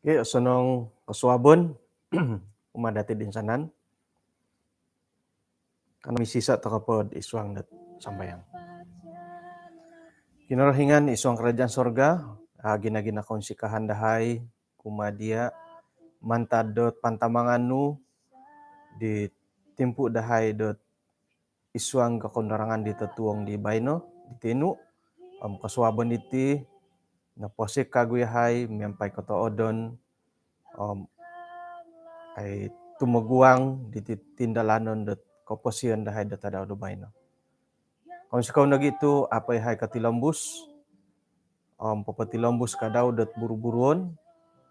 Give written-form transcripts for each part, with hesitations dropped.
Oke, sonong kasuabon umadati dinsanan kami sisa takapod isuang dat sambayang. Kinorohingan isuang kerajaan sorga, gina-gina kaun si kahandahay, kumadia, mantadot pantamanganu, di timpu dahay dot isuang kakondarangan di tetuong di baino, di tinu, kasuabon iti, naposik kaguyahay, miampai kotoodon, ay tumaguang di tindalanon dot koposian dahay dot ada do baino. Kung sikaw nagitu apay hay katilambus, papatilambus kadaw dot buru-buruon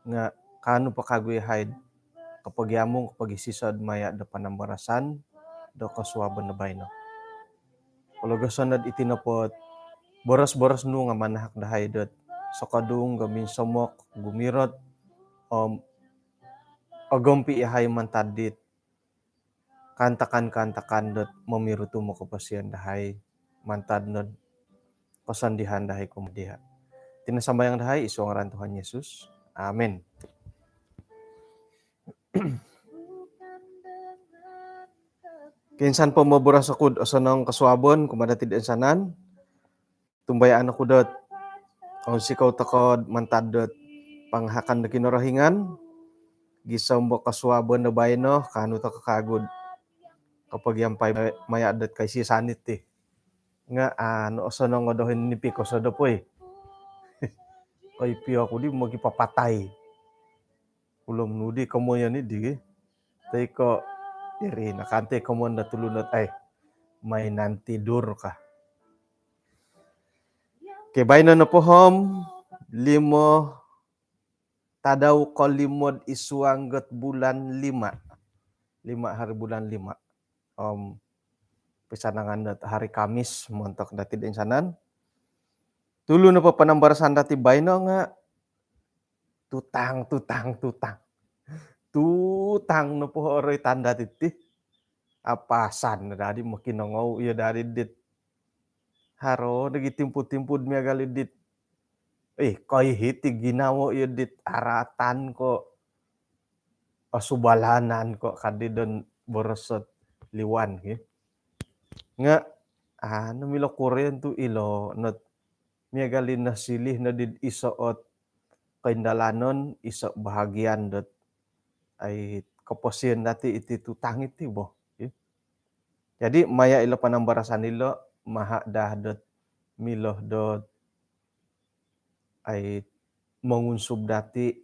nga kanu pakagoy hay kapag yamong kapag isisad maya da panambarasan do kasuaban na baino. Ulagasan nad itinapot boras-boras nu nga manahak dahay dot sakadung gamin somok gumirot agompi ihay mantadit kantakan dot mamiruto mo kapasian dahay mantadnod kasandihan dahay kumadiha. Tinasambayang dahay isu ngaran Tuhan Yesus. Amen. Kinsan pamaburas akud asanang kasuabon kumadati dinsanan tumbayaan ako dot ang sikaw takod mantadot panghakan da kinorohingan gisombo kasuabon na bayno kanu ta kakagod kapag yampay maya dot kay sisanit ti nga ano asanang ngodohin ni piko sa dapoy kay piyo ako di magipapatay ulam nudi kamo yan di tay ko iri nakante kamo na tulunot ay may nantidur ka. Kay bayno na pohom limo tadaw ko limod isuanggot bulan 5 hari bulan 5 pisanangan dat hari Kamis montok dati dinsanan tulo na pa panambarasan dati bayno nga tutang no po oroy tanda titi apasan na dadi makinangaw iya dari dit haro nagitimpud-timpud mi agali dit koy hiti ginawo iya dit aratan ko asubalanan ko kadidon borosot liwan nga namilo Korean tu ilo not miagali na silih na did isoot kaindalanon iso bahagian dot ay kaposian dati iti tutang iti bo. Jadi maya ilo panambarasan ilo maha dah dot miloh dot ay mangunsub dati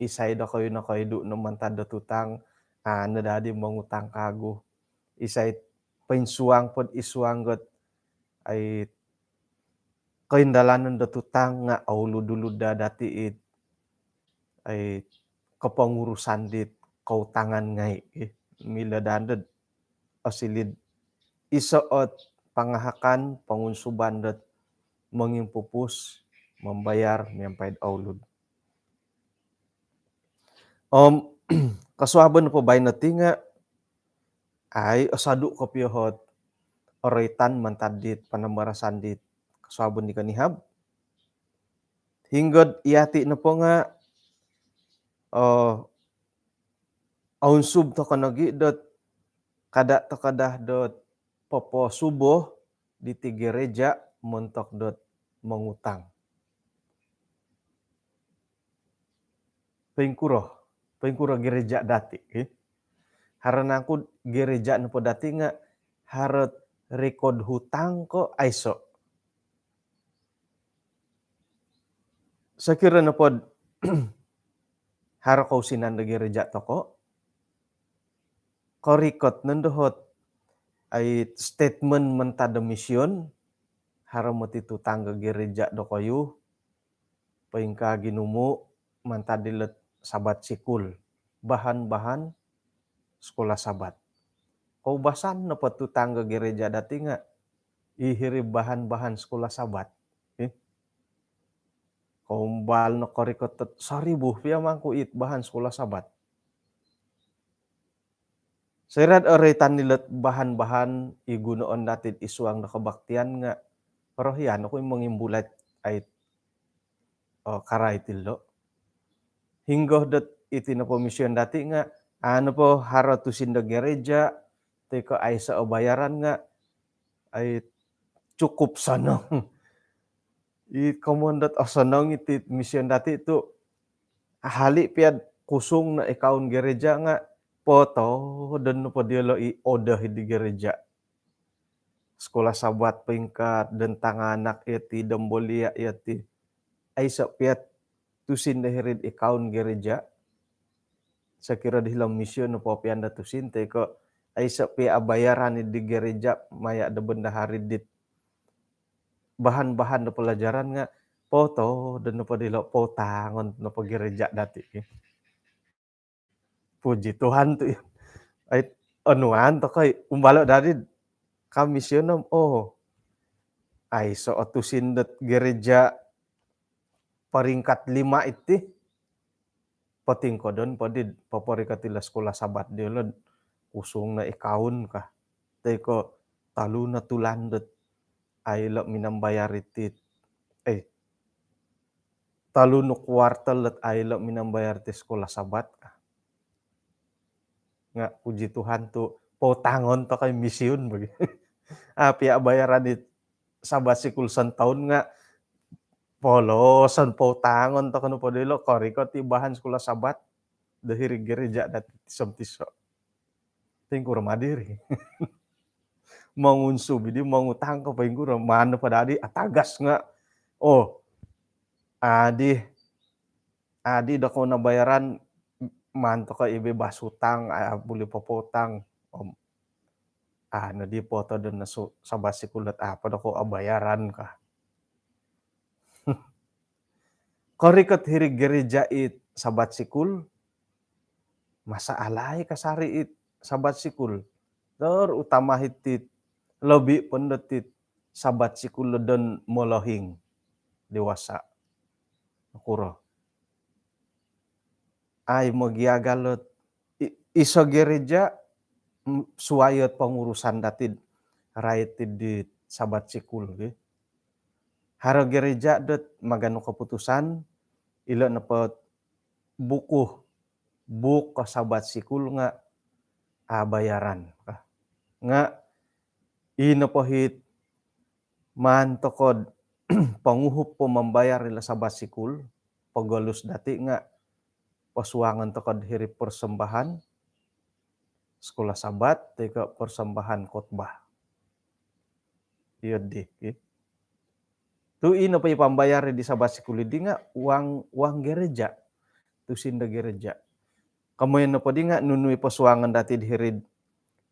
isay da kayo na kaydo no mantad dot tutang nadadi mangutang kago isay painsuang pod isuanggot ay kaindalanon dot tutang nga auludulud da dati ay kapangurusan dit kautangan ngay mila dandad asilid isoot pangahakan pangunsuban dot mangimpupus membayar miampay aulud. Kasuaban po bay na tinga ay asadu ko piyohot oritan mantadit panambarasan dit kasuaban di kanihab hinggod iyati na po nga aunsub to kanagi dot kadah dot popo subo di ti gereja montok dot mangutang. Pengkuro gereja dati. Harana aku gereja na po dati nga harot record hutang ko aiso. Sakira na po haro ko sinan da gereja to ko korikot nandohot ay statement mentada misyon haro mo titutang ga gereja do kayo paingka ginumo mantadilet sabat sikul bahan-bahan sekolah sabat kaubasan na patutang ga gereja dati nga ihiri bahan-bahan sekolah sabat kaumbal no korikot 1,000 piya mangku it bahan sekolah sabat Serat oritan nilet bahan-bahan igunoon natin isuang nakabaktian nga parohian ako yung mangimbulat ay karay tilo. hinggoh det iti na po misyon dati nga ano po haratusin da gereja teko ay sa bayaran nga ay cukup sanang i komondat sanang iti misyon dati itu hali piad kusung na ikaon gereja nga poto den no padilo i odah di gereja sekolah sabat peingkat den tanganak iti dembolia iti ay sa piat tusin dahirid ikaon gereja sakira dihilang misyon no po pianda tusin teko ay sa pia bayaran di gereja maya da benda hari dit bahan-bahan na pelajaran nga poto dan no padilo potangon no gereja dati. Puji Tuhan tuh ay anuan to kay umbalo dari kami misyonom ay so otusin det gereja peringkat 5 iti pating kodon padid paporika tila sekolah sabat dilod usung na ikaun ka teko talu na tulandet ay lo minambayar iti talu no kuartal let ay lo minambayar ti sekolah sabat ka nga puji Tuhan tu potangon to kay misyon bagi pia bayaran it sabat sikul taon nga polosan potangon to kano padilo koriko ti bahan sekolah sabat dahiri gereja dati tisom-tiso tingkur madiri mangunsu bidi mangutang ka paingkur mano padadi atagas nga adi adi da ko na bayaran manto ka ibebas hutang buli popotang ano di poto den na sabat sikulat apa da ko bayaran ka korikot hirig gereja it sabat sikul masa alay kasari it sabat sikul utama hitit lobi pendetit sabat sikul den molohing dewasa kuro ay magiagalot iso gereja suayot pengurusan datid raitid di sabat sikul haro gereja det magano keputusan ilo nepot buk ka sabat sikul nga bayaran nga inopohit mantokod panguhup po membayar ila sabat sikul pagolus dati nga pasuangan tokod hirip persembahan sekolah sabat teka persembahan khotbah di tu ino pa ipambayar di sabat sikul di nga uang gereja tusin da gereja kamoy na pa di nga nunui pasuangan dati hirid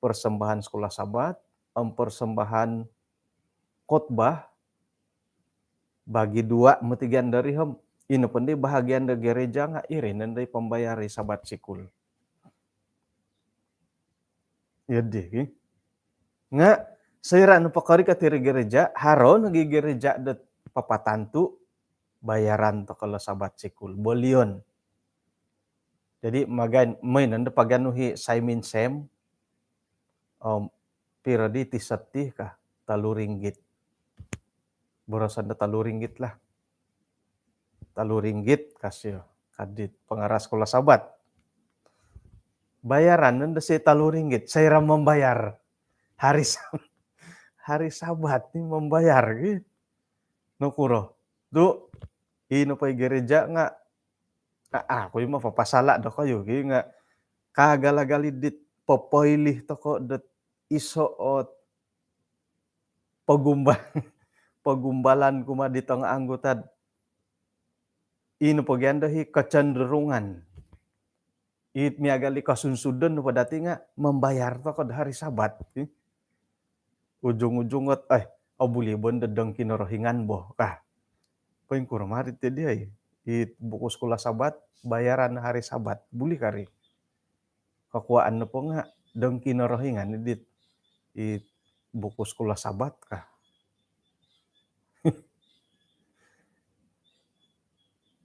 persembahan sekolah sabat persembahan khotbah bagi dua metigan dari ino pun bahagian da gereja nga irin nanday pambayari sabat sikul yadi nga sayra no pakari ka tiri gereja haro nagi gereja det papatantu bayaran to kalau sabat sikul bolion jadi may nanda paganuhi Simon Sem piradi ti setih ka 3 ringgit borosan da 3 ringgit lah 3 ringgit kasih kadit pengaras sekolah sabat bayaran nanda si 3 ringgit saya membayar hari sabat ni membayar gitu no kuro tu ino pa gereja nga ako yung mapapasala do kayo nga kagalagalidit popoilih to ko det isoot pagumbalan kuma ditong anggotad ino pagandahi kecenderungan it miagali kasunsudan no padati nga membayar to kod hari sabat ujung-ujungot bulibon dedeng kinorohingan boh paing kuramarit dia it buku sekolah sabat bayaran hari sabat buli kari kakuaan no po nga deng kinorohingan dit it buku sekolah sabat kah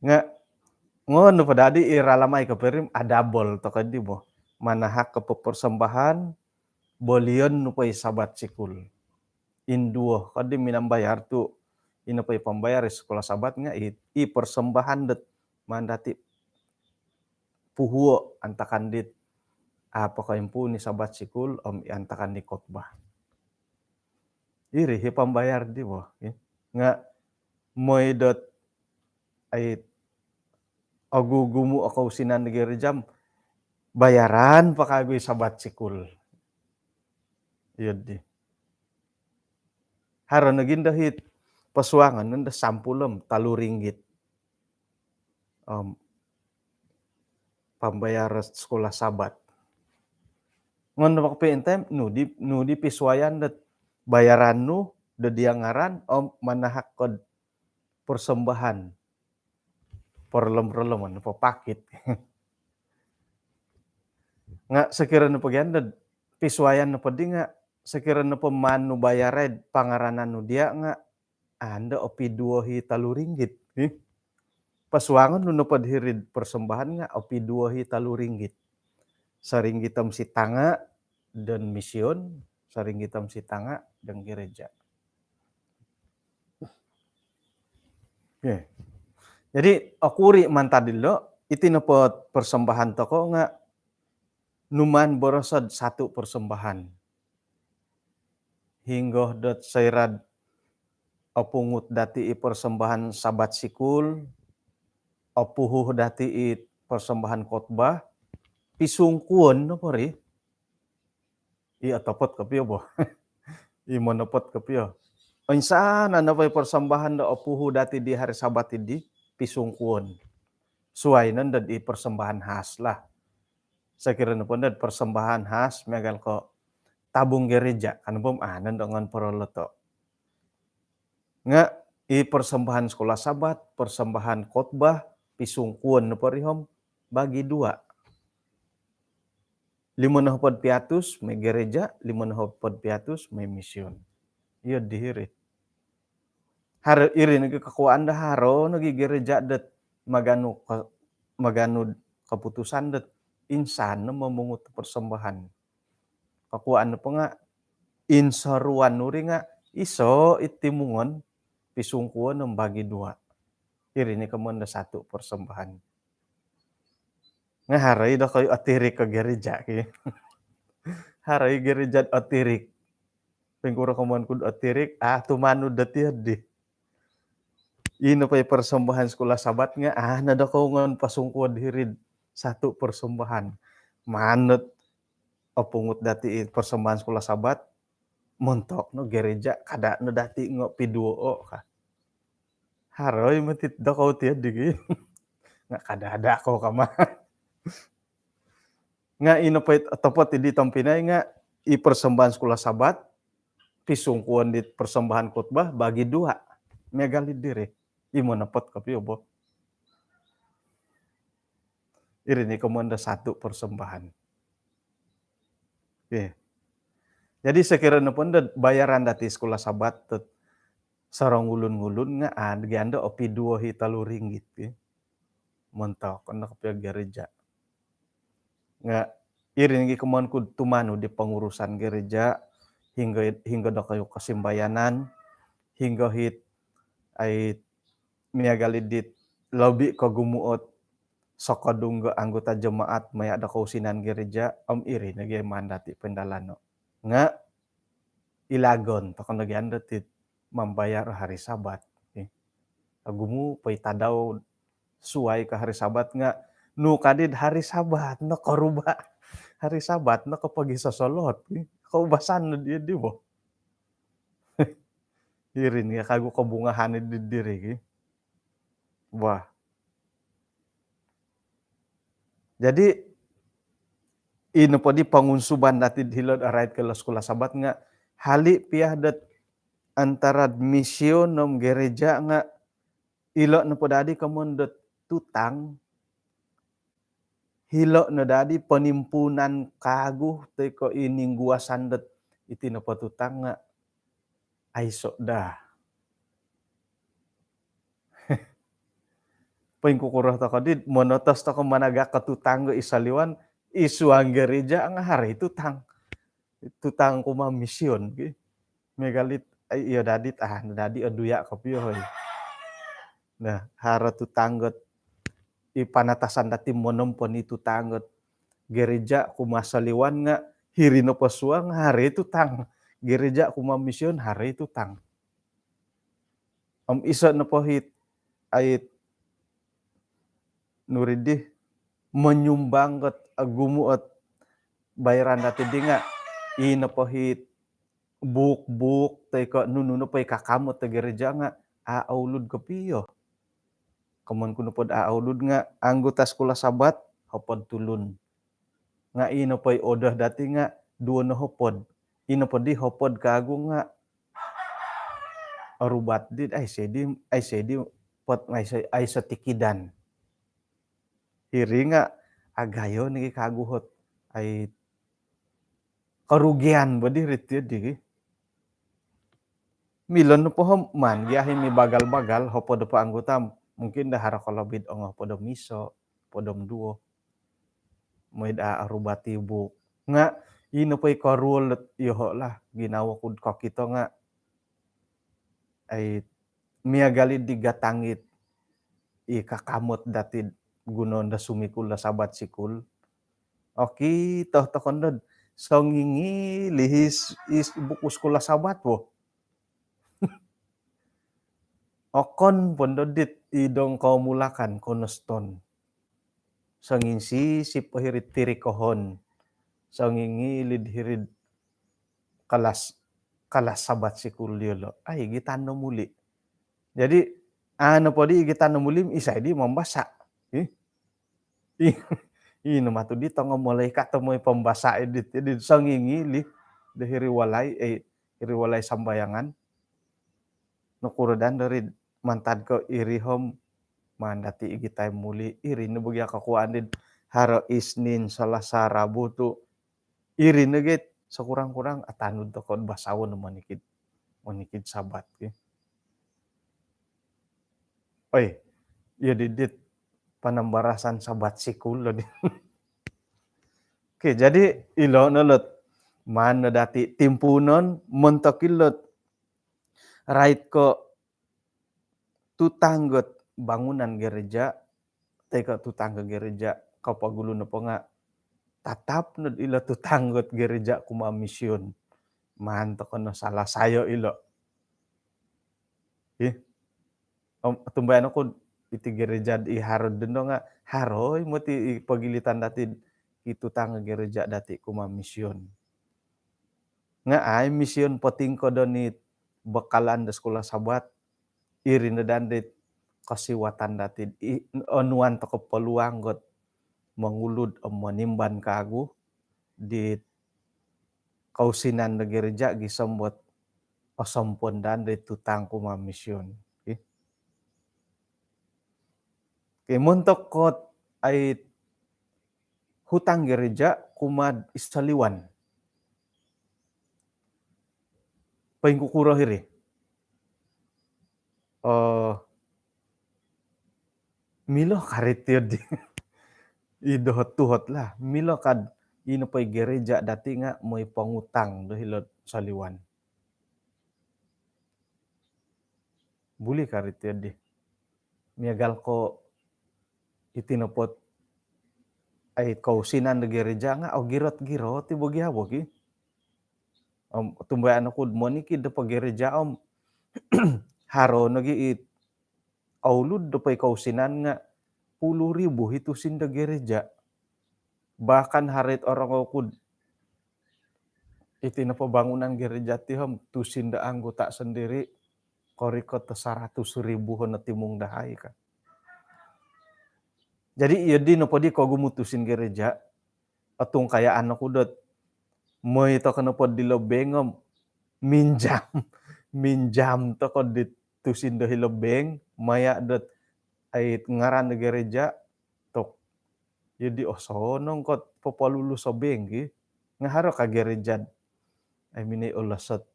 nga ngono padadi iralamay ka perim adabol to kadi mo manahak ka persembahan bolion no pay sabat sikul induo kadi minambayar tu ino pay pambayar sekolah sabat nga i persembahan det mandati puhuo antakan dit apa kaimpu ni sabat sikul om antakan di khotbah. Iri hi pambayar di boh. Nga moy dot ay agugumu ako sinan di gerejam bayaran pakagoy sabat sikul. Iyod di. Haro naging dahit pasuangan nanda 10 3 pambayar sekolah sabat. Ngon makapeentem nu di piswayan dat bayaran nu da diangaran manahak kod persembahan perlem-perleman pakit. Nga sekiranya pagyan dat piswayan na padi nga sekiranya peman nu bayared pangaranan nu dia nga anda opi 2 ringgit. Pasuangan nu napadhirid persembahan nga opi 2 ringgit. Saringgitam si tanga dan mision, saringgitam si tanga dan gereja. Jadi akuri mantadilo iti napot persembahan toko nga numan borosod 1 persembahan. Hinggo dot sairad opungut dati i persembahan sabat sikul, opuhuh dati i persembahan khotbah, pisungkuon no pari. I atopot kapio boh. I monopot kapio. Insaan na pay persembahan da opuhuh dati di hari sabat di pisungkuon. Suai nan dad i persembahan khas lah. Saya kira na dad persembahan khas megal ko tabung gereja kan bom anan dengan peroloto. Nga i persembahan sekolah sabat, persembahan khotbah, pisungkuon na parihom bagi 2. 500 may gereja, 500 may mision. Iyo dihiri. Haro iri nagkakakuan da haro nagi gereja dat maganu keputusan dat insan na mamungut persembahan. Kakuan na pa nga insaruan nuri nga iso itimungon pisungkuan ng bagi 2. Iri ni kamanda 1 persembahan. Nga haray da kayo atirik ka gereja. Haray gereja atirik. Pengkura kaman kud atirik, tumanud dati di. Ino pa'y persembahan sekolah sabat nga, nadakongan pasungkuan hirid 1 persembahan. Manot opungut dati persembahan sekolah sabat, montok no gereja kada no dati ngo piduo ka. Haroy matit da kau tiad di nga kada ada ko kama. Nga ino pa'y topot di tampinay nga i persembahan sekolah sabat, pisungkuan di persembahan khotbah bagi 2. Megalid diri. Imo napot kapio bo. Iri ni komanda 1 persembahan. Jadi sekiranya pun bayaran dati sekolah sabat sarong ulun-ulun nga ganda opi 2 ringgit. Montok kana kapio gereja. Nga iri ni kemon kud tumanu di pengurusan gereja hingga da kayo kasimbayanan hingga hit ay miagalidit lobi kagumuot sokadungga anggota jemaat maya da kausinan gereja iri nagi mandati pendalano nga ilagon takon nagi andatit membayar hari sabat. Agumu pay tadaw suai ke hari sabat nga nu kadid hari sabat no karuba hari sabat no kapagi sasolot. Kaubasan na dia di bo. Irin nga kago kabungahan di diri. Wah. Jadi ino po di pangunsuban natin hilod arait ke sekolah sabat nga hali piahdat antara misyon nom gereja nga ilo na po dadi kamundot tutang hilo na dadi penimpunan kagu teko ining guasan dat iti na po tutang nga ay da. Pengkukurah ta kadid monotos ta managa katutang isaliwan isuang gereja ang hari tutang kuma misyon megalit ay iyo dadit dadi aduya kapio hoy. Nah hara tutanggot ipanatasan dati monompon itu tanget gereja kumasaliwan nga hiri no pasuang hari itu tang gereja kuma mission hari itu tang isa no pohit ait nuridih menyumbangket agumuot bayaran dati di nga ina pohit buk teko nununo pay kakamot ta gereja nga aulud kapiyo kaman kuno pod aulud nga anggota sekolah sabat hopod tulun nga ino pay odah dati nga duo no hopod ino pod di hopod kago nga arubat dit ay sedi pot ay sa tikidan hiri nga agayo ni kaguhot ay karugian badi rityo di milon no pohom man giahi mi bagal-bagal hopod pa anggota mungkin dah hara kolobit ong hopod miso podom duo moid arubati bu nga ino pay karul iho lah ginawa kud kakito nga ay miagalid digatangit kakamot dati gunon da sumikul da sabat sikul oki toh tokondod songingi lihis is buku sekolah sabat po okon pondodit idong kau mulakan konoston sangingsi si pahirit tirikohon sangingi lidhirid kalas sabat sikul diolo ay gitano muli jadi ano po di gitano muli isa di membasa ino matu di tongo mulai katomoy pembasa edit jadi sangingi li dihiri walay sambayangan nukurudan dari mantad ko irihom mandati igitay muli iri nubugya kakuan din haro isnin salasa rabu tu iri nugit sekurang-kurang atanud to kon basawon manikid sabat oy ya didit panambarasan sabat sikul lo di oke jadi ilo nolot mana dati timpunon mentokilot right ko tutanggot bangunan gereja teka tutangga gereja kapagulo na po nga tatap no ilo tutanggot gereja kuma misyon manto ko no salah sayo ilo tumbayan ako iti gereja iharod din nga haroy mo ti pagilitan dati itutangga gereja dati kuma misyon nga ay misyon poting ko donit bakalan da sekolah sabat iri na dandit kasiwatan dati onuan to peluang got mangulud o manimban kagu di kausinan na gereja gisambot o sampon dandit tutang kuma misyon kay montok kot ay hutang gereja kumad istaliwan paingkukuro hiri milo karityo di idohot-tuhot lah milo kad ino pay gereja dati nga moy pangutang dahilot saliwan buli karityo di miagal ko itinopot ay kausinan da gereja nga o girot-girot ti bogi tumbayan ako monikid da paggereja haro nagi aulud da pay kausinan nga 10,000 hitusin da gereja bahkan harit orang okud iti na pabangunan gereja ti tusin da anggota sendiri koriko ta 100,000 na timong dahay ka jadi iya di no podi ko gumutusin gereja atong kaya ano ko dot mo ito ka no pod dilobengom minjam to ko ditusin do hilobeng maya dot ay ngaran na gereja tok jadi osonong kot popolulu sa benggi nga haro ka gereja ay mini ulasot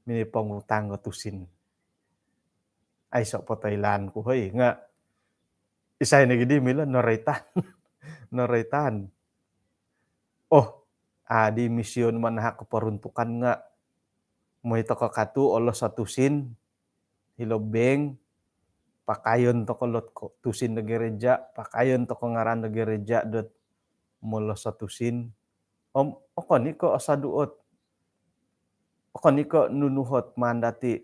mini pangutang tusin ay sa pataylan ko hoy nga isay na gidi mila noraitan di misyon man ha kaparuntukan nga mo ito kakatu olos sa tusin hilobeng Pakayon to kolot ko tusin da gereja, pakayon to ko ngaran da gereja dot molos sa tusin. Okon iko asaduot, okon iko nunuhot mandati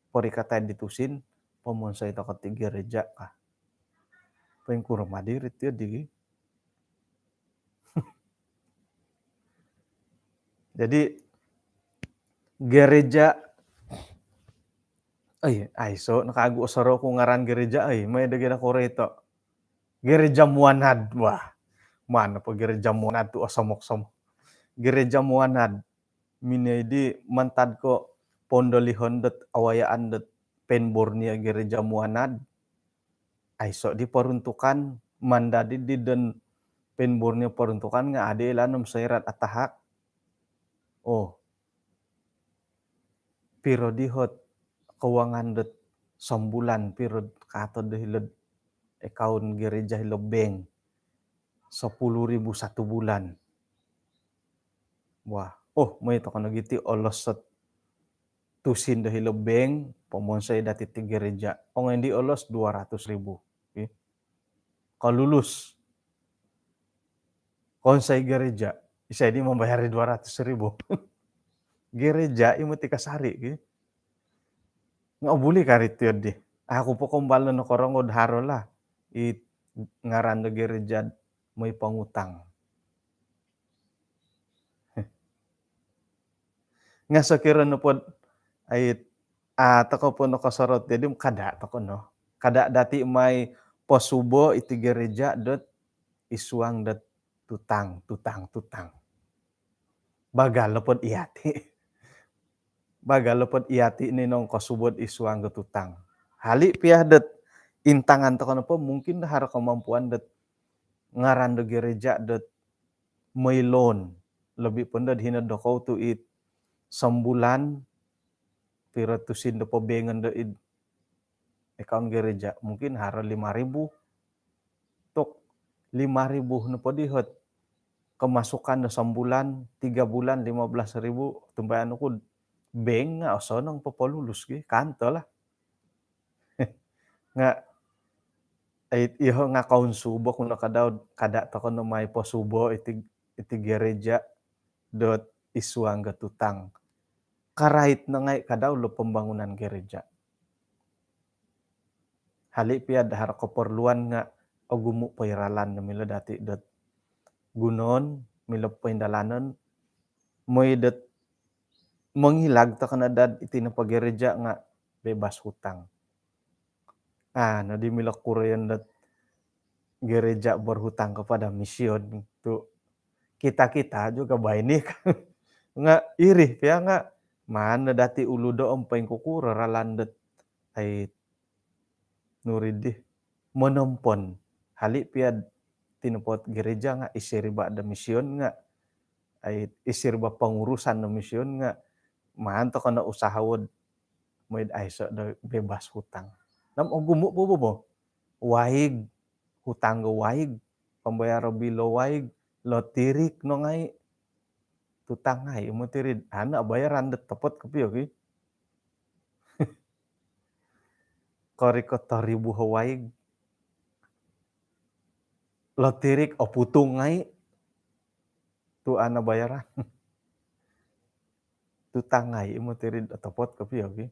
porikatay ditusin, pamonsay to ti gereja ka. Paling kurang madirit ya di. Jadi gereja ay so nakago saro ko ngaran gereja may dagina ko rito. Gereja Muanad. Wah, mana po gereja Muanad tu asamok-samok. Gereja Muanad. Minedi mantad ko pondolihon dot awayaan dot penbornia gereja Muanad. Ay so diperuntukan mandadi di dan penbornia peruntukan nga ade lanum sairat atahak. Oh, piro dihot keuangan dot sambulan piro kato dehilod account gereja hilobeng 10.000 satu bulan. Wah, may to kana giti olos sa tusin dahilobeng pomonsay dati ti gereja. O nga hindi olos 200.000. Okay? Kalulus. Konsay gereja, isa di membayari 200.000. Gereja imo ti kasari. Okay? Nga buli karit yun di. Ako po kumbalo na korongod haro la. Ngaran da gereja may pangutang. Nga sa kira no po ay tako po no kasarot jadi kada tako no. Kada dati may posubo iti gereja dot isuang dot tutang. Bagal pod iati. Bagal pod iati ninong kasubod isuang dot tutang. Hali piah dot intangan tako no po mungkin haro kemampuan dot ngaran do gereja dot may loan. Lebih pun dot hinad do kau tu it sembulan pira tusin do pobengan do it account gereja mungkin haro 5.000 tok 5.000 no po dihot kemasukan na sambulan 3 bulan 15.000 tumbayan ko beng nga oso nang popolulus gi kanto lah nga ay iho nga kaun subok no kadaw kada to no may posubo iti gereja dot isuang gatutang karait na ngay kadaw lo pembangunan gereja. Hali piad har keperluan nga agumu pairalan na mila dati dot gunon mila paindalanon moy dot menghilag ta kanadad iti na paggereja nga bebas hutang. Na di mila kurean dot gereja berhutang kepada misyon tu kita juga bainik nga iri kaya nga mana dati ulu do ompeng kukura ralandet ay nuridih menompon hali piad tinupot gereja nga isiriba da misyon nga ay isiriba pengurusan da misyon nga maanto kana usahawod moid aiso da bebas hutang. Nam gumu po bo waig hutang go waig pambayar bilo waig lotirik no ngay tutang ngay mo tirid ana bayaran det tepot kapiyo ki koriko 1.000 hawaig lotirik o putung ngay tu ana bayaran tutang ngay mo tirid tepot kapiyo ki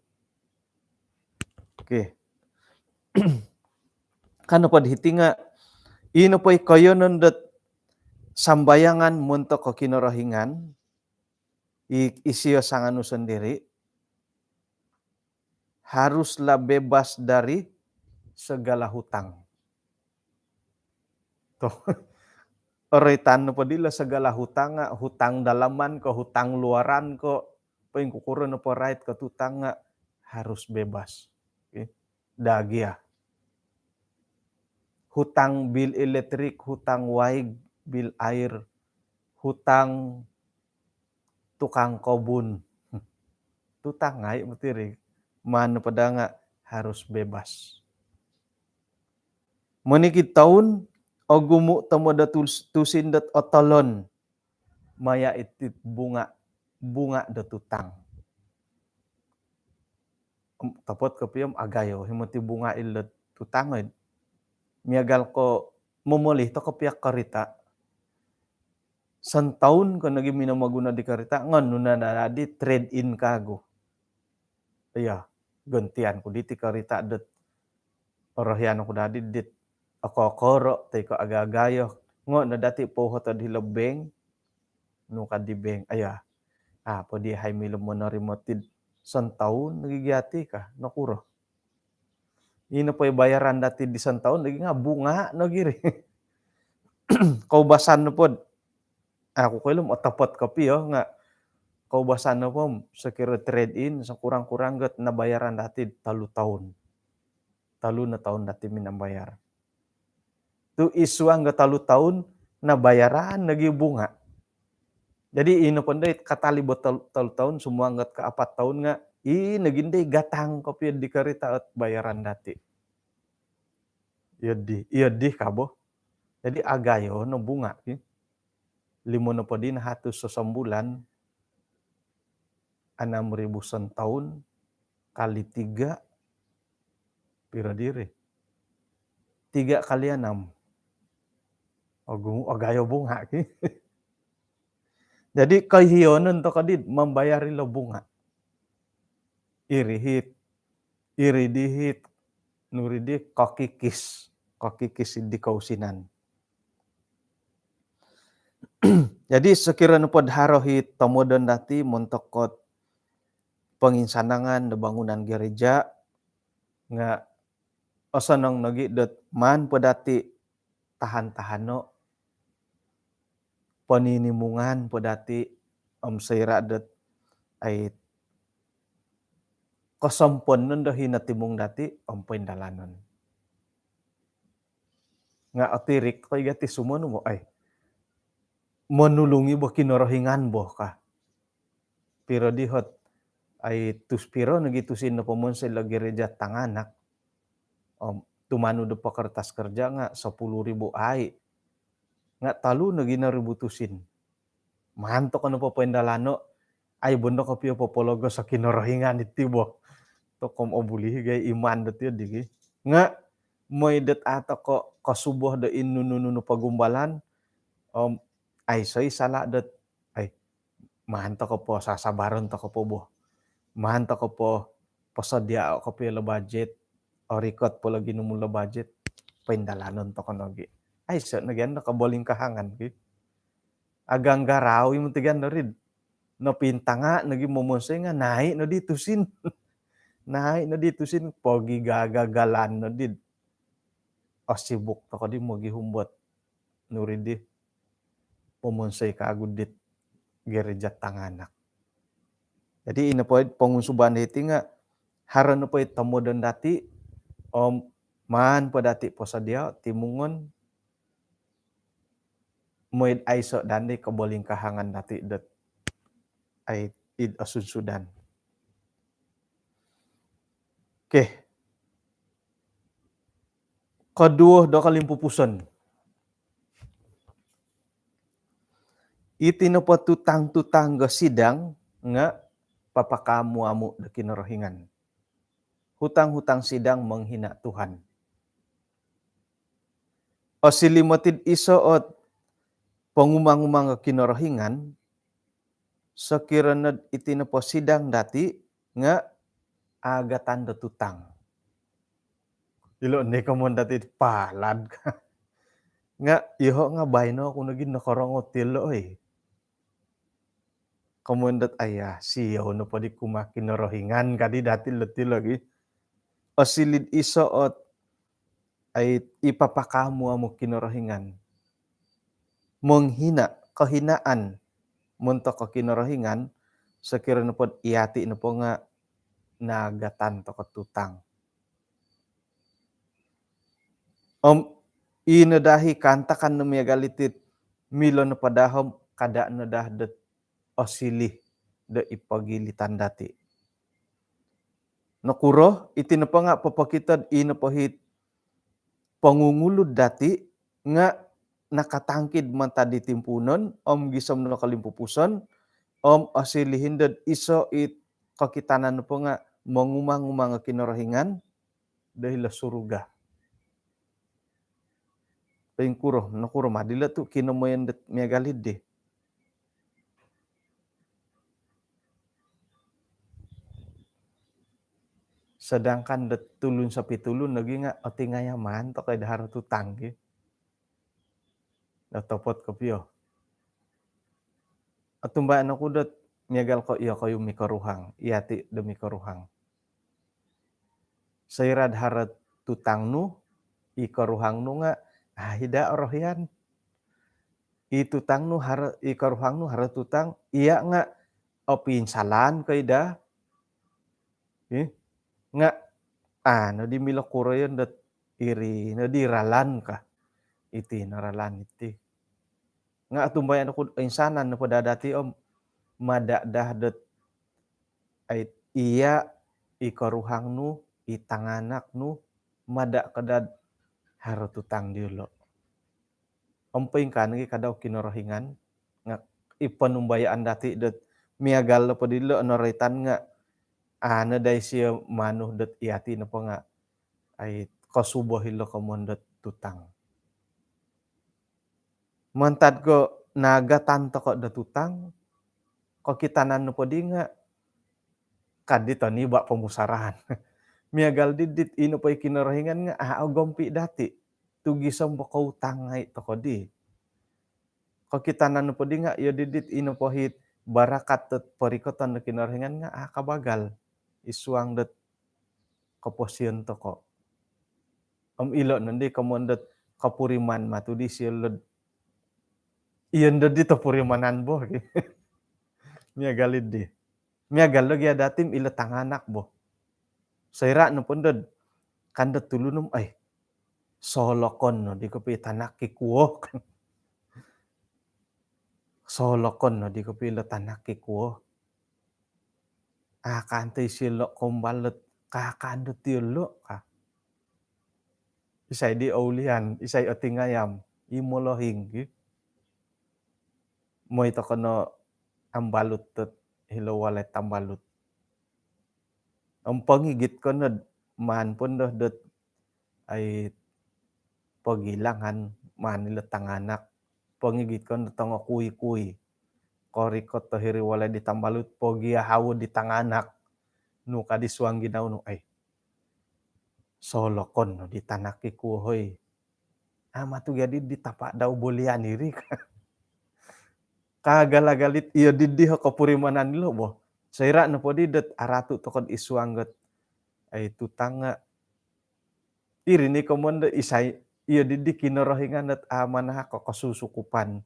okay. Kano pod hitinga ino poy koyonon dot sambayangan muntok ko kinorohingan isiyo sanganu sendiri haruslah bebas dari segala hutang. Tuh, oritan po dila segala hutang nga, hutang dalaman ko, hutang luaran ko, paing kukuron po right ko tutang nga, harus bebas. Okay? Dagia. Hutang bil elektrik, hutang waig, bil air, hutang tukang kobun. Tutang ngay matirig. Mano pada nga harus bebas. Manikit taon o gumu tamo da tusin dat otolon maya itit bunga da tutang. Tapot kapiyam agayo himati bunga ilot tutangod. Miagal ko momolih to ko piak karita. Santaun ko naging minamaguna di karita ngan nuna na di trade in kago. Iya, gantian ko diti karita det orahyan ko dadi dit ako koro tay ko agagayo ngo na dati po ho di lebeng no di beng aya po di hay milom mo na remotid santaun nagigiyati ka nakuro. Ino po bayaran dati di santaun lagi nga bunga no giri. Kaubasan no pod. Ako ko ilom otapot kapi nga kaubasan no po sekira trade in sa kurang-kurang gat nabayaran dati 3 taon. 3 na taon dati minambayar. Tu iswang ga 3 taon nabayaran nagi bunga. Jadi ino panday katalibot 3 taon semua ngat ka 4 taon nga naginday gatang kapi di karita at bayaran dati. Iya di kabo. Jadi agayo no bunga. Limo na pa din hatos sa sambulan 6,000 tahun kali 3 pira diri. 3 kali 6. Agayo bunga ki. Jadi kahiyonon to kadid membayari lo bunga. Irihit, iridihit, nuridi kakikis di kausinan. Jadi sekiranya pod harohit tomodon dati montokot penginsanangan de bangunan gereja nga osanong nagi dot man podati tahan-tahano paninimungan podati saira dot ay kosompon nun do hinatimung dati poin dalanon. Nga otirik ko igati sumono mo ay manulungi bo kinorohingan bo ka. Pero dihot ay tuspiro nagitusin na pomon sa gereja tanganak. Tumano do pa kertas kerja nga 10,000 ay. Nga talo naginarubutusin. Manto ka na po pendalano ay bondo ka piyo popologo sa kinorohingan iti bo. To kom obuli gay iman dat yun digi. Nga moy det ato ko kasuboh da inununu pagumbalan ay soy sala dat ay manto ko po sasabaron to ko po bo. Manto ko po pasadya ko po yung budget o record po lagi numula budget pendalanon to ko nogi. Ay so nagyan nakaboling kahangan ki. Agang garaw yung tigan na rin. No pinta nga naging mumonsay nga nahi no ditusin. Nahi no ditusin pogi gagagalan no did. O sibuk to ko di mo gihumbot. Nuridi pumonsay ka agudit gereja tanganak. Jadi ina po pangunsuban iti nga haran po tamodon dati man po dati po sadia timungon moid aiso dandi kaboling kahangan dati dat ay id asunsudan. Okay. Kedua do kalimpupuson. Iti no po tutang ga sidang nga papakamu-amu da kinorohingan. Hutang-hutang sidang menghina Tuhan. O silimatid isoot pangumang-umang kinorohingan sakirana iti no po sidang dati nga agatan da tutang. Ilo ni ka mo dati palad ka. Nga iho nga bayno ako naging nakarangot tilo eh. Kamundat aya siyaw no pa di kumakinorohingan kadi dati lati lagi. O silid isoot ay ipapakamu amo kinorohingan. Menghina, kahinaan munto ka kinorohingan sakira no pod iati no po nga nagatan to katutang. Inadahi kantakan no miya galitit milo na padahom kada na dahdat o silih da ipagilitan dati. Nakuro, iti na pa nga papakitad inapahit pangungulod dati nga nakatangkid man tadi timpunon gisam na kalimpupuson asilihin dad iso it kakitanan na po nga mangumang-umang kinorohingan dahil suruga. pengkuro nakuro madila tu kinomoyan det miagalid. Sedangkan det tulun sapi tulun lagi nga o tingayaman to kay dahar tutang ge. Natopot ko piyo. Atumbaan ako det miagal ko iyo kayo mikaruhang, iyati demi karuhang. Sairad harat tutang nu, ikaruhang nu nga, hida oroh yan. Itutang nu ikaruhang nu harat tutang, iya nga o pinsalan kay da. Nga no di milokuro yun dat iri no di ralan ka. Iti naralan iti. Nga atumbayan ako insanan no padadati om madadah dat ay iya ikaruhang nu itanganak nu mada kadad harat tutang diulo. Omping kan gi kadaw kinorohingan nga ipanumbayaan dati dat miagal pa dilo anoritan nga na day siya manuh dat iati na pa nga ay kasubo hilo kamon dat tutang. Mantad ko nagatanto ko dat tutang ko kitanan no pa di nga kadito ni ba pamusarahan. Miagal didit ino pa kinorohingan nga gompi dati tugisam ba ko tangay to ko di. Ko kitanan no pa di nga iyo didit ino pa hit barakat at parikotan na kinorohingan nga kabagal isuang dat kaposyon to ko. Ilo nandi kamondat kapuriman matudi silod. Iyon do dito purimanan bo. Miagalid di. Miagal lagi datim ilo tanganak bo. Saira no pundod kandat tulunum ay solokon no di ko pitanak kikuo. Solokon no di ko pilo tanak kikuo. Kantay silo kumbalot kakadot yulo ka. Isay di aulian, isay otingayam, imolohing. Mo ito kono ambalut tot hilowalet tambalut. Ang pangigit ko na man pun dot ay pagilangan man nila tanganak. Pangigit ko na tongo kuy-kuy. Korikot to hiriwalay di tambalut pogi hawo di tanganak. No kadiswang ginaw no ay solokon no di tanak ikuhoy. Matugadi di tapak daw bolian iri ka. Kagalagalit iyo didi ho kapurimanan nilo bo. Saira na po didat aratu tokod isuanggot ay tutang nga. Iri ni komondo isay iyo didi kinorohingan at amanah ko kasusukupan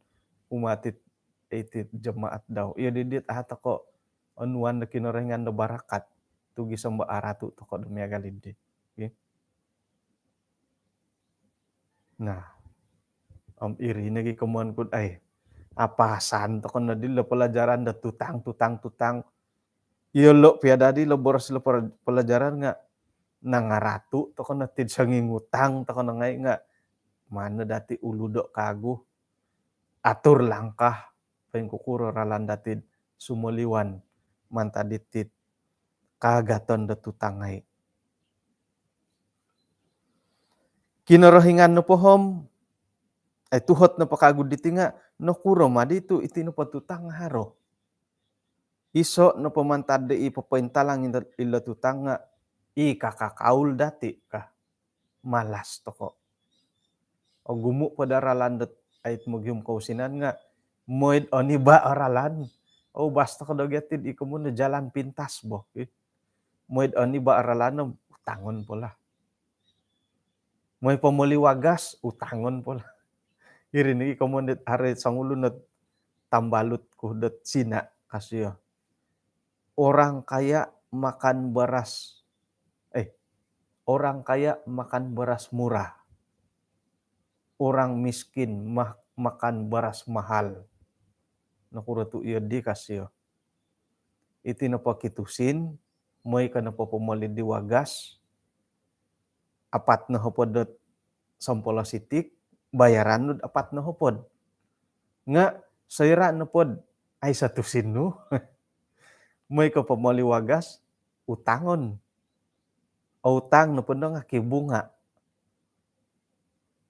umatit itit jemaat daw. Iyo didit ko onuan na kinorohingan na barakat tugi samba aratu tokod miagalid. Okay? Nah, iri nagi komuan kud ay apasan to kon na dilo pelajaran da tutang. Iyo piadadi lo boros lo pelajaran nga nangaratu to kon natid sa ngingutang to kon ngay nga mana dati uludo kagu atur langkah pengkukuro ralan datid sumoliwan mantaditit kagaton da tutangay. Kinorohingan no pohom ay tuhot na pakagud diti nga no kuro maditu iti no patutang haro. Iso no pamantad de ipapaintalang ilo tutang nga kakakaul dati ka. Malas to ko. O gumu pada ralan dat ay magyum kausinan nga moid oni ba aralan. O basta ko dagatid iko mo na jalan pintas bo. Moid oni ba aralan utangon pola. Moy pamuliwagas utangon pola. Irinig iko mo net are sangulo na tambalut ko dat sina kasyo. Orang kaya makan beras murah. Orang miskin makan beras mahal. Nakuro tu iyo di kasyo. Iti na pakitusin, moy ka na papumali di wagas, apat na hopod sampola sitik, bayaran nud apat na hopod. Nga, sayra na pod, ay satusin no. Moy ka pamali wagas, utangon. Utang na po nga kibunga.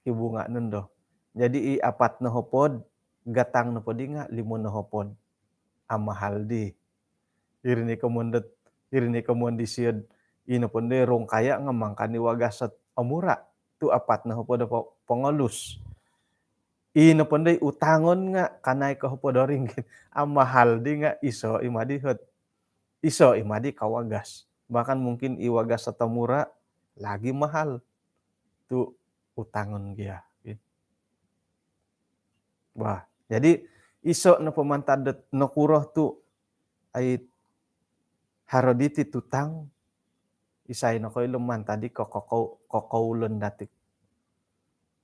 Kibunga nun do. Jadi apat na hopod, gatang na podi nga, limo na hopod. Amahal di. Irini kamundi siyod, ino ponde rong kaya nga mangkani wagas at amura. Tu apat na hopod pangolus. Ino ponde utangon nga, kanay ka hopod ringgit. Amahal di nga, iso imadi hot. Iso imadi kawagas. Bahkan mungkin iwagas at amura, lagi mahal. Tu utangon dia. Wah, jadi iso na pamantadet no kuroh tu ay haroditi tutang isay na koy luman tadi kokoulen dati.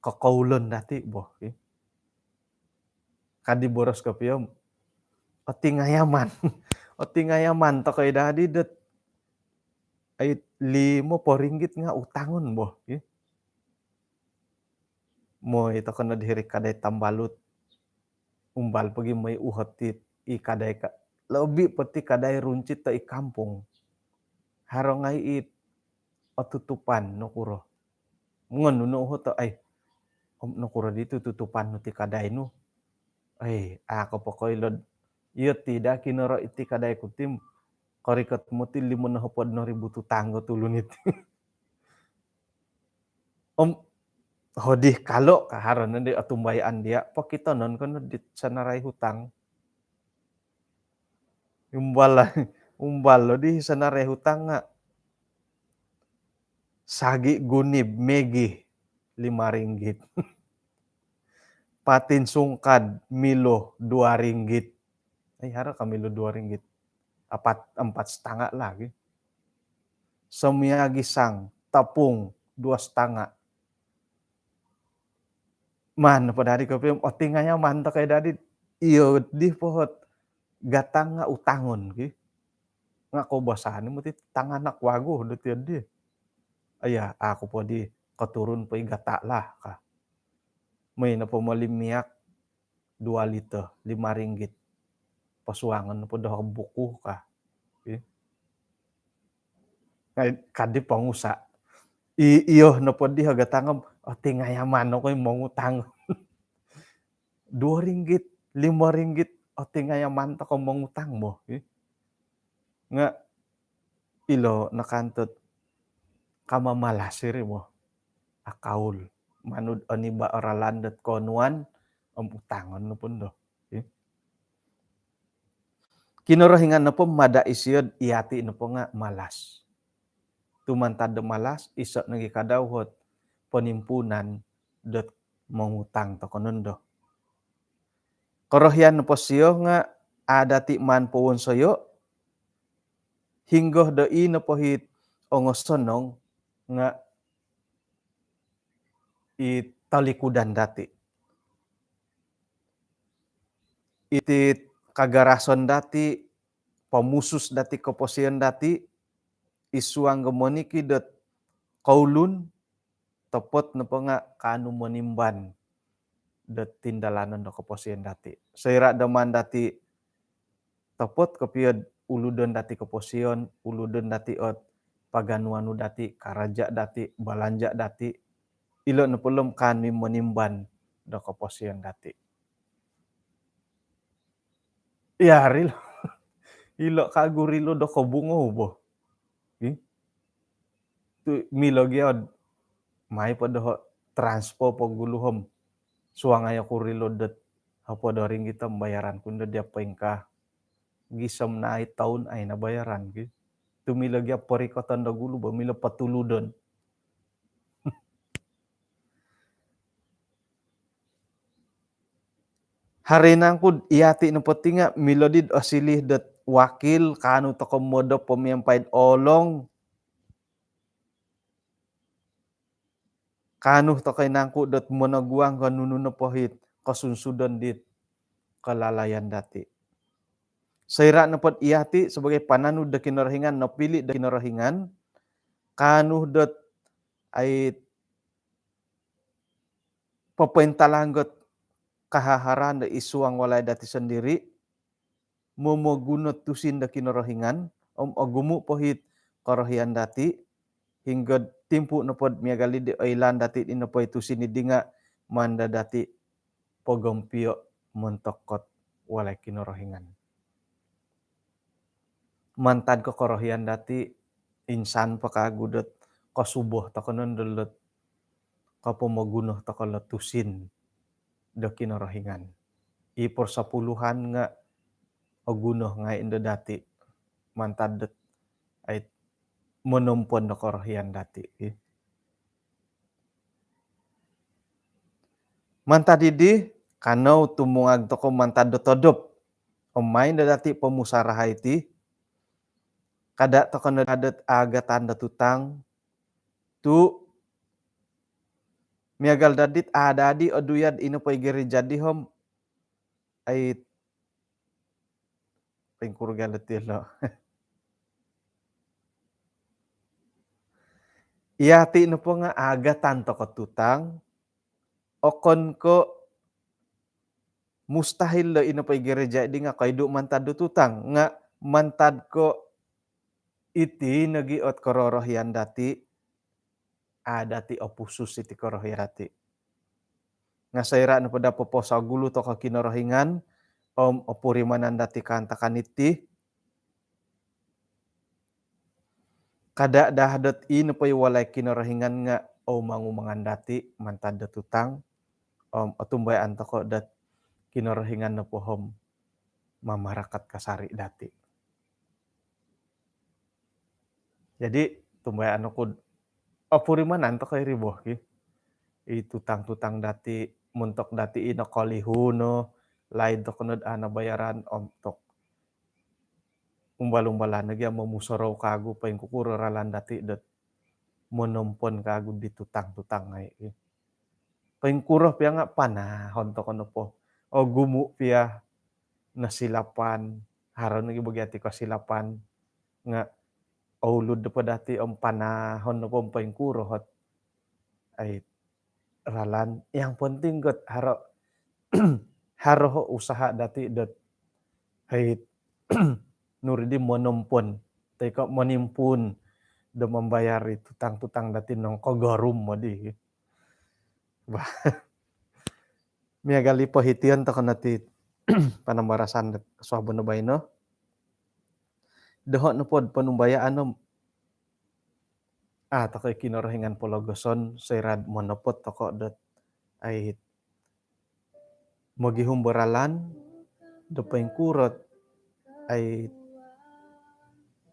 Kokoulen dati boh. Kadi boros kopiyom. Oti ngayaman. Oti ngayaman to koy dadi det ay 5 ringgit nga utangon boh. Mo ito kono diri kaday tambalut. Umbal pagi may uhatit kaday ka. Lobi peti kaday runcit ta kampung. Harongay tutupan no kuro. Ngon no to ay no kuro dito tutupan no ti kaday no. Ay ako po koy lod. Iyo tidak kinoro iti kaday kutim. Korikat mo ti 5,000 tutanggo tulunit. Hodih kalo kaharon nanti atumbayaan dia. Pakita non kono dit sanaray hutang. Umbal lo di sanaray hutang nga. Sagi gunib megi 5 ringgit. Patin sungkad milo 2 ringgit. Ay hara ka milo 2 ringgit. 4,5 lagi. Semia gisang tapung 2,5. Man padari ko pim otinganya man to kay dadi iyo di pohot gatang nga utangon ki. Nga ko basahan mo ti tanganak wago do ti di. Aya ako po di katurun po gata lah ka. May na po malimiak 2 liter 5 ringgit. Pasuangan na po daw buku ka. Okay? Kadi pangusa. Iyo na po di hagatangam otingayaman no koy mangutang. 2 ringgit, 5 ringgit otingayaman to ko mangutang mo. Okay? Nga ilo nakantot kamamalasir mo akaul manud oniba oralandet konuan utangon no pundo. Okay? Kinorohingan na po mada isyod iati na po nga malas. Tumantad malas isot nagi kadawhot penimpunan dot mangutang to konondo. Korohyan na po siyo nga adati man po soyo hinggoh doi na po hit ongosonong nga italikudan dati. Iti kagarason dati, pamusus dati keposian dati, isuang gemoniki dot kaulun, tepot na po nga kanu menimban dot tindalanan do keposian dati. Seira daman dati tepot kepiad uludon dati keposion, uludon dati ot paganuanu dati, karaja dati, balanja dati, ilo na pulom kanu menimban do keposian dati. Ya rilo. Ilo kagurilo do ko bungo bo. Tu milo gyud may pa do transpo po guluhom. Suangaya kurilo dot hapo do ring kita bayaran kundo dia pengka. Gisam na ay taon ay nabayaran gi. Tu milo gya porikotan do gulu bo milo patuludon. Harinang kud iati no potinga milodid osilih dot wakil kanu to komodo pemiampaid olong kanu to kay nangku dot monaguang kanunu no pohit kasunsudan dit kalalayan dati. Saira na pot iati sebagai pananu de kinorohingan no pili de kinorohingan kanu dot ay papaintalanggot kahaharan da isuang walay dati sendiri momogunot tusin da kinorohingan agumu pohit korohian dati hingga timpu na pod miagali di oilan dati ino po tusin idinga manda dati pogompio montokot walay kinorohingan. Mantad ko korohian dati insan pakagudot kasuboh takonon dolot kapomagunoh takolo tusin do kinorohingan. Ipor sapuluhan nga ogunoh nga indo dati mantadet ay monompon do korohian dati. Mantadidi kanau tumungag toko mantad do todop. Omain do dati pemusaraha iti kada tokono adat agatan da tutang tu miagal dadit adadi oduyad ino po igeri jadi hom ay pengkurgal tilo. Iyati no po nga agatan toko tutang okon ko mustahil lo ino po igeri jadi nga kaidu mantad do tutang nga mantad ko iti nagiot kororohian dati adati opusus iti korohian dati. Nga sayra no pada poposa gulu to kinorohingan om opurimanan dati kantakan iti kada dahdot ino po walay kinorohingan nga o mangumangan dati mantad da tutang om otumbayan toko dat kinorohingan no pohom mamarakat kasari dati. Jadi tumbayan ako opurimanan to kay riboh itutang-tutang dati muntok dati ino kolihuno lain to kunod ana bayaran om tok umbal-umbalan nagya mamusaraw kago paing kukuraralan dati dot monompon kago di tutang-tutang ngay. Paing kuroh piya nga panahon to kono po. O gumu piya nasilapan haron nagi bagyati kasilapan nga ulod pa dati om panahon no po paing kurohot ay ralan yang penting got haro haro usaha dati dot ay nuridi monompon teko monimpun do membayar itu tutang-tutang dati nong kogorum modi. Bah miagali pohitian to kanati panambarasan suabon baino dohot no pod panumbayaan no toko kinorohingan pologoson seirad monopot toko dot ay mogihum beralan do paing kurot ay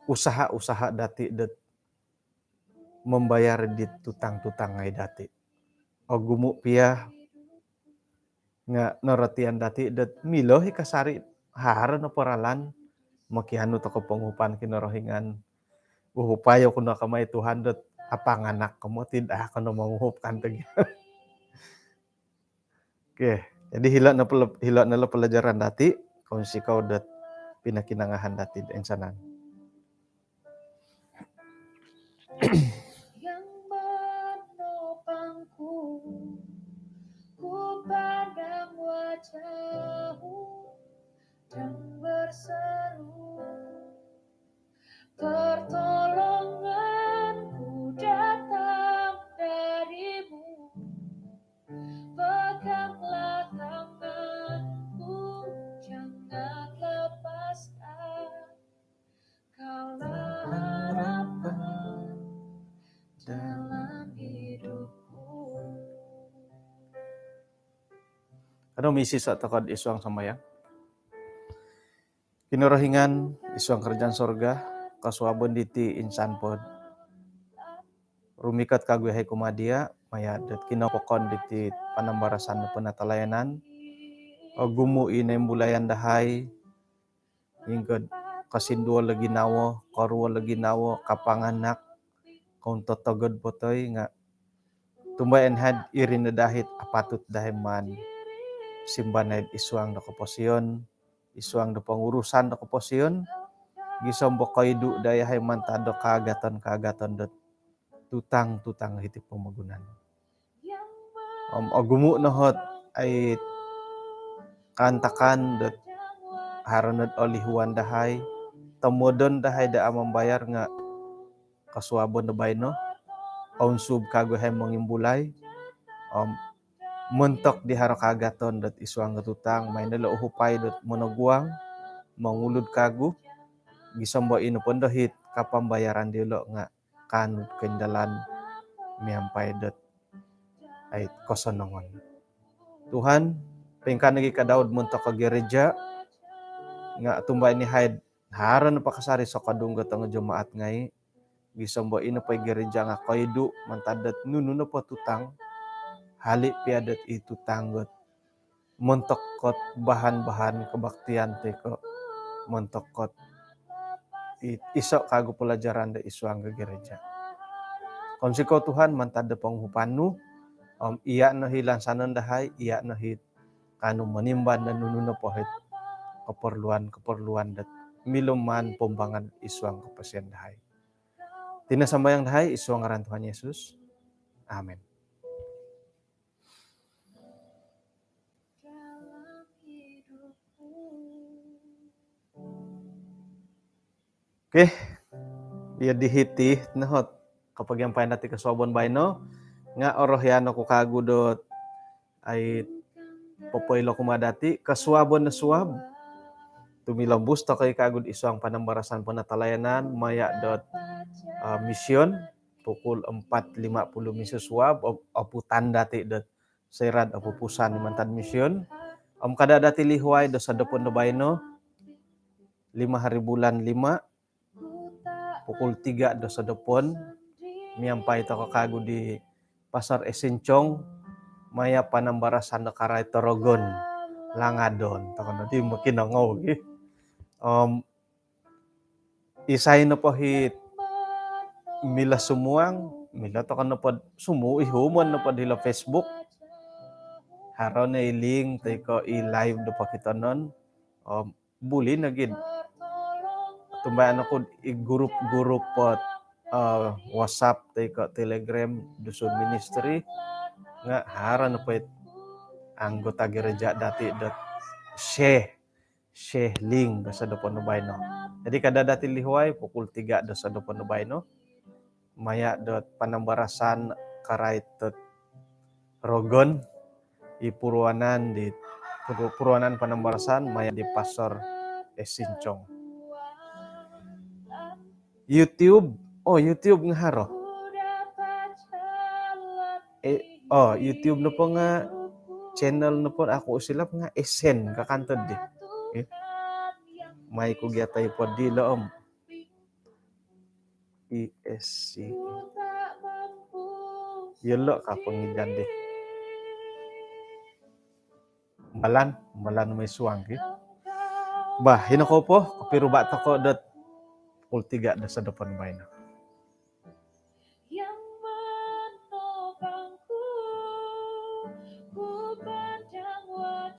usaha-usaha dati dot membayar di tutang-tutang ngay dati. O gumu piya nga norotian dati dot milo kasari haron no paralan makiano to ko pangupan kinorohingan uhupayo kuno kamay Tuhan dot apanganak kamo tidak ako no manguhupkan tagi. Oke, jadi hila na pelajaran dati kung sikaw dot pinakinangahan dati ensanan. Yang menopangku, ku pandang wajahmu dan berseru, pertolonganku datang darimu, peganglah tanganku, jangan lepaskan, kaulah harapan dalam hidupku. Ano misi sa takod isuang samayang? Kinorohingan isuang kerjaan sorga kasuabon diti insan pod. Rumikat kagwe hay kumadia maya dat kinopokon diti panambarasan no penatalayanan. O gumu inembulayan dahay ingkod kasinduo lagi nawo, korwo lagi nawo, kapanganak kung totogod potoy nga tumbayan had irin na dahit apatut dahay man simbanay isuang do kaposyon, isuang do pangurusan do kaposyon, gisombo kaidu dayahay mantado kagaton dot tutang-tutang hiti pamagunan. Ogumu nohot ay kantakan dot haronod olihuan dahay, tomodon dahay da amambayar nga kasuabon na bayno, sub kago hay mangimbulay, mentok di haro kagaton dot isuang tutang main dalo uhupay dot monoguang mangulud kagu gisombo ino pun dohit kapambayaran dilo nga kanut kendalan miampay dot ay kosonongon. Tuhan, pengkan lagi ka Daud mentok ke gereja nga tumbay ni haid haran pakasari so kadunggo tang jemaat ngai gisombo ino pay gereja nga koidu mantadat nunu na po tutang hali piadat itu tanggot mentok kot bahan-bahan kebaktian teko mentok kot isok kagu pelajaran da isuang ke gereja. Konsiko Tuhan mantada penghupanu iya no hilang sanan dahay iya no hit kanu menimban dan nunu na pohit keperluan dat miluman pombangan isuang kepasian dahay. Tina sambayang dahay isuang ngaran Tuhan Yesus. Amin. Oke, dia dihiti nahot kapag yang pain dati kaswabon bayno nga orohyano ko kagudot ay popoylo kumadati kaswabon na suwab tumilambus to kay kagud isuang panambarasan panatalayanan maya dot misyon pukul 4.50 miso suwab oputan dati dot serad opupusan mantan misyon kada dati lihuay do sa dopon do bayno 5 hari bulan 5 pukul 3 do sa dopon miampay to kagud di Pasar Esencong maya panambarasan na karay Torogon Langadon takon di makinangaw isay na po hit mila sumuang mila to kan pod sumu ihumon na pod hila Facebook haron na link tay ko i-live do pakitonon buli na gid tumbayan ako i-group pot WhatsApp tay ko Telegram Dusun Ministry nga haran na po anggota gereja dati dot Syeh Ling sa dopon bayno. Jadi kada dati lihuay pukul 3 do sa dopon bayno. Maya dot panambarasan karay tot Rogon ipuruanan di puruanan panambarasan maya di Pasar Esencong. YouTube nga haro. YouTube na po nga channel na po ako usilap nga Esen kakantod di. May kugyatay po di loom. ESC. Yelo ka pangidan di. Malan may suwang ki. Bah, hinako po, kapiruba ko dot pukul 3 sa depan bayna.